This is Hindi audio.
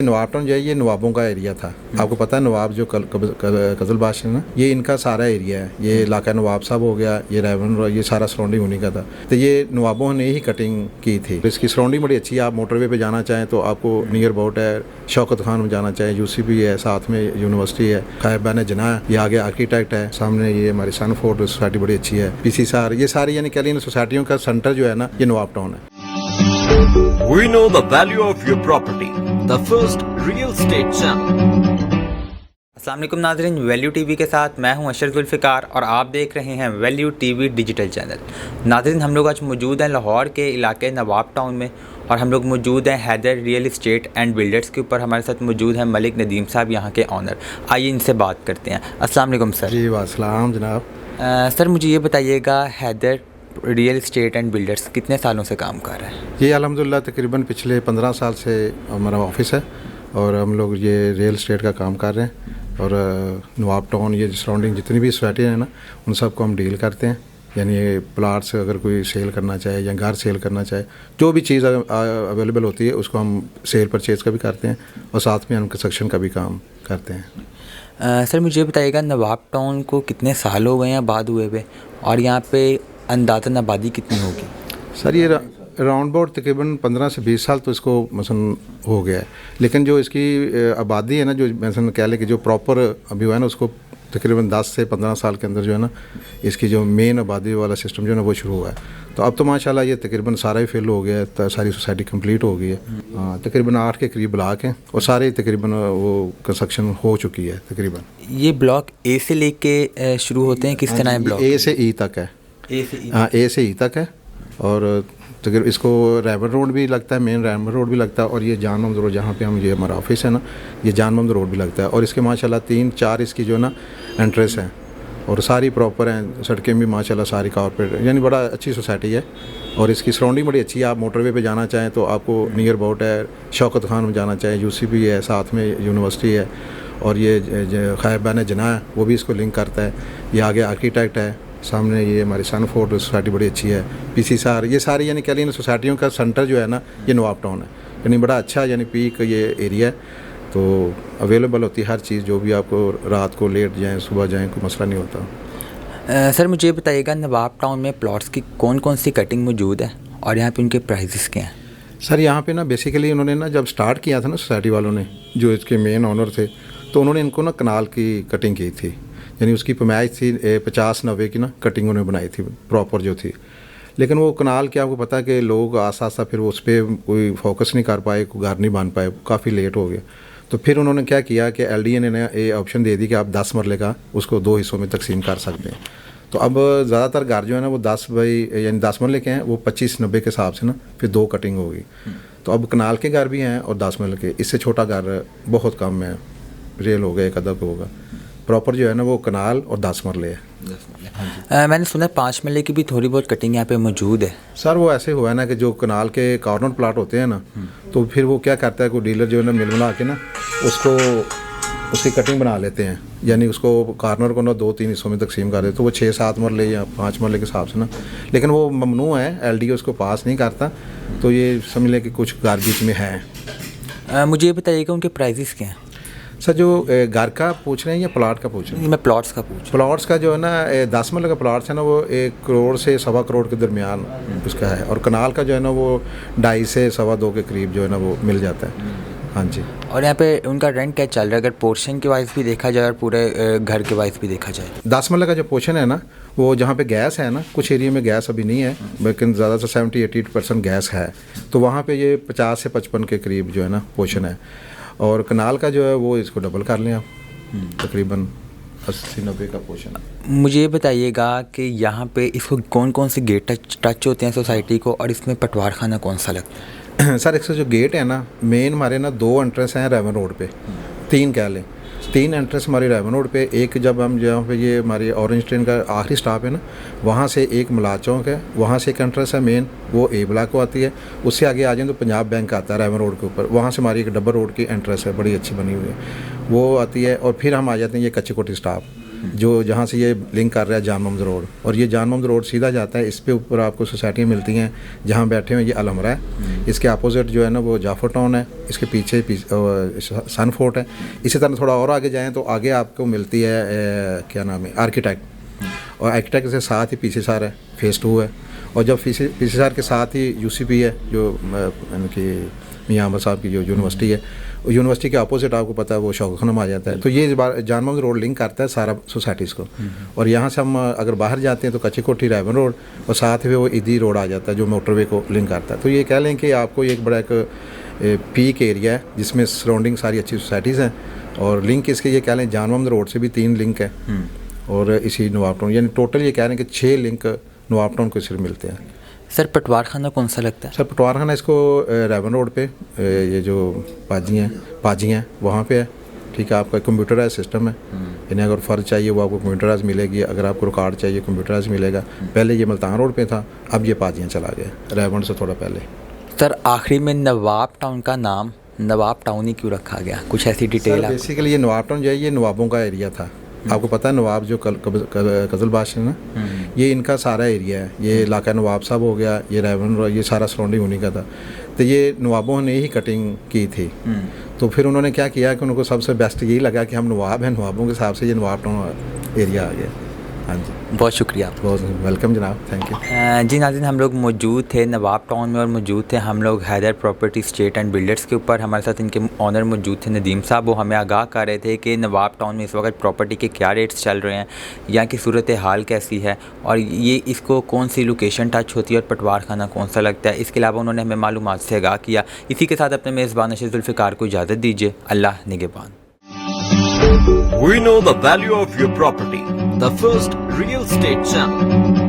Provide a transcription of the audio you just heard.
नवाब टाउन जो है ये नवाबों का एरिया था। आपको पता है नवाब जो कजलबाश है ना, ये इनका सारा एरिया है। ये इलाका नवाब साहब हो गया, ये रेवन, ये सारा सराउंडिंग उन्हीं का था। तो ये नवाबों ने ही कटिंग की थी। इसकी सराउंडिंग बड़ी अच्छी है। आप मोटरवे पे जाना चाहें तो आपको नियर अबाउट है। शौकत खान में जाना चाहें, यूसीबी है, साथ में यूनिवर्सिटी है, खायबान जना है, ये आगे आर्किटेक्ट है, सामने ये हमारी सनफोर्ड सोसाइटी बड़ी अच्छी है, पीसी सार, ये सारी यानी कह लीजिए सोसाइटियों का सेंटर जो है ना, ये नवाब टाउन है। We know the value of your property. The first real estate channel. अस्सलाम वालेकुम नाज़रीन, वैल्यू टीवी के साथ मैं हूं अशरफ जुल्फ़िकार और आप देख रहे हैं वैल्यू टीवी डिजिटल चैनल। नाज़रीन, हम लोग आज मौजूद हैं लाहौर के इलाके नवाब टाउन में और हम लोग मौजूद हैं Haider real estate and builders के ऊपर। हमारे साथ मौजूद हैं मलिक नदीम साहब, यहाँ के ऑनर। आइए इनसे बात करते हैं। अस्सलाम वालेकुम सर। जी वासलाम जनाब। सर मुझे ये बताइएगा, Haider real estate and builders कितने सालों से काम कर रहा है? ये अल्हम्दुलिल्लाह तकरीबन पिछले 15 साल से हमारा ऑफिस है और हम लोग ये रियल इस्टेट का काम कर रहे हैं। और नवाब टाउन ये सराउंडिंग जितनी भी सोसाइटी है ना, उन सबको हम डील करते हैं। यानी प्लाट्स अगर कोई सेल करना चाहे या घर सेल करना चाहे, जो भी चीज़ अवेलेबल होती है उसको हम सेल परचेज़ का भी करते हैं और साथ में हम कंस्ट्रक्शन का भी काम करते हैं। सर मुझे बताइएगा, नवाब टाउन को कितने साल हो गए हैं आबाद हुए हुए, और यहाँ पे अंदाज़न आबादी कितनी होगी? सर ये राउंड अबाउट तकरीबन 15 से 20 साल तो इसको मसलन हो गया है। लेकिन जो इसकी आबादी है ना, जो मसलन कह लें कि जो प्रॉपर अभी हुआ है ना, उसको तकरीबन 10 से 15 साल के अंदर जो है ना, इसकी जो मेन आबादी वाला सिस्टम जो है ना वो शुरू हुआ है। तो अब तो माशाल्लाह ये तकरीबन सारा ही फिल हो गया है, तो सारी सोसाइटी कंप्लीट हो गई है। तकरीबन 8 के करीब ब्लॉक हैं और सारे तकरीबन वो कंस्ट्रक्शन हो चुकी है तकरीबन। ये ब्लॉक ए से लेके शुरू होते हैं, किस तरह है ब्लॉक? ए से ई तक है। हाँ, ए से ई तक है। और तकरीबन इसको रैबर रोड भी लगता है, मेन रैबर रोड भी लगता है, और ये जान मोहम्मद रोड जहाँ पे हम ये हमारा ऑफिस है ना, ये जान मोहम्मद रोड भी लगता है। और इसके माशाल्लाह 3-4 इसकी जो ना एंट्रेंस हैं और सारी प्रॉपर हैं। सड़कें भी माशाल्लाह सारी कॉर्पोरेट, यानी बड़ा अच्छी सोसाइटी है। और इसकी सराउंडिंग बड़ी अच्छी है। आप मोटरवे पे जाना चाहें तो आपको नियर अबाउट है। शौकत खान में जाना चाहें, यूसीबी है, साथ में यूनिवर्सिटी है, और ये खायबान जना है, वो भी इसको लिंक करता है। ये आगे आर्किटेक्ट है, सामने ये हमारी सनफोर्ड सोसाइटी बड़ी अच्छी है, पीसी सार, ये सारी यानी कह लीजिए सोसाइटियों का सेंटर जो है ना, ये नवाब टाउन है। यानी बड़ा अच्छा यानी पीक ये एरिया है। तो अवेलेबल होती है हर चीज़, जो भी आपको रात को लेट जाएँ सुबह जाएँ कोई मसला नहीं होता। सर मुझे बताइएगा, नवाब टाउन में प्लॉट्स की कौन कौन सी कटिंग मौजूद है और यहाँ पे उनके प्राइसेस क्या हैं? सर यहाँ पे ना बेसिकली उन्होंने ना जब स्टार्ट किया था ना सोसाइटी वालों ने, जो इसके मेन ऑनर थे, तो उन्होंने इनको ना कनाल की कटिंग की थी। यानी उसकी पैमाइश थी 50-90 की ना कटिंग उन्होंने बनाई थी प्रॉपर जो थी। लेकिन वो कनाल के आपको पता है कि लोग आस्ता आस्ता फिर उस पर कोई फोकस नहीं कर पाए, कोई घर नहीं बन पाए, काफ़ी लेट हो गया। तो फिर उन्होंने क्या किया कि LDA ने ये ऑप्शन दे दी कि आप 10 मरले का उसको 2 हिस्सों में तकसीम कर सकते हैं। तो अब ज़्यादातर घर जो है ना वो 10 बाई यानी 10 मरले के हैं, वो 25-90 के हिसाब से ना फिर 2 कटिंग होगी। तो अब कनाल के घर भी हैं और 10 मरले के, इससे छोटा घर बहुत कम है, रेल हो गया, एक अदब होगा। प्रॉपर जो है ना वो कनाल और 10 मरले है। मैंने सुना 5 मरले की भी थोड़ी बहुत कटिंग यहाँ पे मौजूद है। सर वो ऐसे हुआ है ना कि जो कनाल के कॉर्नर प्लाट होते हैं ना, तो फिर वो क्या करता है, कोई डीलर जो है ना मिल मिला के ना उसको उसकी कटिंग बना लेते हैं। यानी उसको कॉर्नर को ना 2-3 हिस्सों में तकसीम कर देते, तो वो 6-7 मरले या 5 मरले के हिसाब से ना। लेकिन वो ममनू है, LDA उसको पास नहीं करता। तो ये समझ लें कि कुछ घर बीच में है। मुझे ये बताइएगा उनके प्राइसेस क्या हैं? सर जो घर का पूछ रहे हैं या प्लाट का पूछ रहे हैं? मैं प्लॉट्स का पूछ। प्लॉट्स का जो है ना 10 मरले का प्लॉट्स है ना, वो 1 करोड़ से 1.25 करोड़ के दरमियान उसका है। और कनाल का जो है ना वो 2.5 से 2.25 के करीब जो है ना वो मिल जाता है। हाँ जी। और यहाँ पे उनका रेंट क्या चल रहा है, अगर पोर्शन के वाइज भी देखा जाए और पूरे घर के वाइज भी देखा जाए? 10 मरले का जो पोर्शन है ना, वो जहाँ पे गैस है ना, कुछ एरिया में गैस अभी नहीं है, लेकिन ज़्यादातर 70-80% गैस है। तो वहाँ पे ये 50 से 55 के करीब जो है ना पोर्शन है। और कनाल का जो है वो इसको डबल कर लें आप, तकरीबन 80-90 का पोर्शन है। मुझे ये बताइएगा कि यहाँ पे इसको कौन कौन से गेट टच होते हैं सोसाइटी को, और इसमें पटवार खाना कौन सा लगता है? सर इसका जो गेट है ना, मेन हमारे ना 2 एंट्रेंस हैं रेवन रोड पे, 3 कह लें। 3 एंट्रेंस हमारी रेवन रोड पे। एक जब हम जहाँ पे ये हमारी ऑरेंज ट्रेन का आखिरी स्टॉप है ना, वहाँ से एक मलाज चौक है, वहाँ से एक एंट्रेंस है मेन, वो ए ब्लॉक को आती है। उससे आगे आ जाए तो पंजाब बैंक आता है रेवन रोड के ऊपर, वहाँ से हमारी एक डबल रोड की एंट्रेंस है, बड़ी अच्छी बनी हुई है, वो आती है। और फिर हम आ जाते हैं ये कच्ची कोठी स्टॉप। जो जहाँ से ये लिंक कर रहा है जान मोहम्मद रोड, और ये जान मोहम्मद रोड सीधा जाता है। इस पे ऊपर आपको सोसाइटियाँ मिलती हैं जहाँ बैठे हुए ये अलहमरा है, इसके अपोजिट जो है ना वो जाफर टाउन है, इसके पीछे सन फोर्ट है। इसी तरह थोड़ा और आगे जाएँ तो आगे आपको मिलती है क्या नाम है आर्किटेक्ट, और आर्किटेक्ट से साथ ही पीछे सार है, फेज़ 2 है। और जब पीछे सार के साथ ही UCP है जो यानी कि मियां अहमद साहब की जो यूनिवर्सिटी है, यूनिवर्सिटी के अपोजिट आपको पता है वो शौक़ खानम आ जाता है। तो ये जान मोहम्मद रोड लिंक करता है सारा सोसाइटीज़ को। और यहाँ से हम अगर बाहर जाते हैं तो कच्ची कोठी रायबन रोड, और साथ में वो ईदी रोड आ जाता है जो मोटरवे को लिंक करता है। तो ये कह लें कि आपको एक बड़ा एक पीक एरिया है जिसमें सराउंडिंग सारी अच्छी सोसाइटीज़ हैं, और लिंक इसके ये कह लें जान मोहम्मद रोड से भी 3 लिंक है, और इसी नवाब टाउन, यानी टोटल ये कह रहे हैं कि 6 लिंक नवाब टाउन को सिर्फ मिलते हैं। सर पटवार खाना कौन सा लगता है? सर पटवार खाना इसको रायबन रोड पे ये जो पाजी हैं वहाँ पे है। ठीक है, आपका कंप्यूटराइज सिस्टम है, इन्हें अगर फ़र्ज चाहिए वो आपको कंप्यूटराइज मिलेगी, अगर आपको रिकॉर्ड चाहिए कंप्यूटराइज मिलेगा। पहले ये मुल्तान रोड पे था, अब ये पाजियाँ चला गया रायबन से थोड़ा पहले। सर आखिरी में नवाब टाउन का नाम नवाब टाउन ही क्यों रखा गया, कुछ ऐसी डिटेल? बेसिकली ये नवाब टाउन जो है ये नवाबों का एरिया था। आपको पता है नवाब जो कजल बादशाह ना, ये इनका सारा एरिया है। ये इलाका नवाब साहब हो गया, ये रायबन, ये सारा सराउंडिंग उन्हीं का था। तो ये नवाबों ने ही कटिंग की थी। तो फिर उन्होंने क्या किया कि उनको सबसे बेस्ट यही लगा कि हम नवाब हैं, नवाबों के हिसाब से ये नवाब टाउन एरिया आ गया। हाँ जी, बहुत शुक्रिया। बहुत वेलकम जनाब, थैंक यू। जी नाज़रीन, हम लोग मौजूद थे नवाब टाउन में, और मौजूद थे हम लोग Haider property state and builders के ऊपर। हमारे साथ इनके ऑनर मौजूद थे नदीम साहब। वो हमें आगाह कर रहे थे कि नवाब टाउन में इस वक्त प्रॉपर्टी के क्या रेट्स चल रहे हैं, यहाँ की सूरत हाल कैसी है, और ये इसको कौन सी लोकेशन टच होती है, और पटवार खाना कौन सा लगता है। इसके अलावा उन्होंने हमें मालूमात से आगाह किया। इसी के साथ अपने मेज़बान अशरफ जुल्फ़िकार को इजाज़त दीजिए। अल्लाह निगहबान। We know the value of your property. The first real estate channel.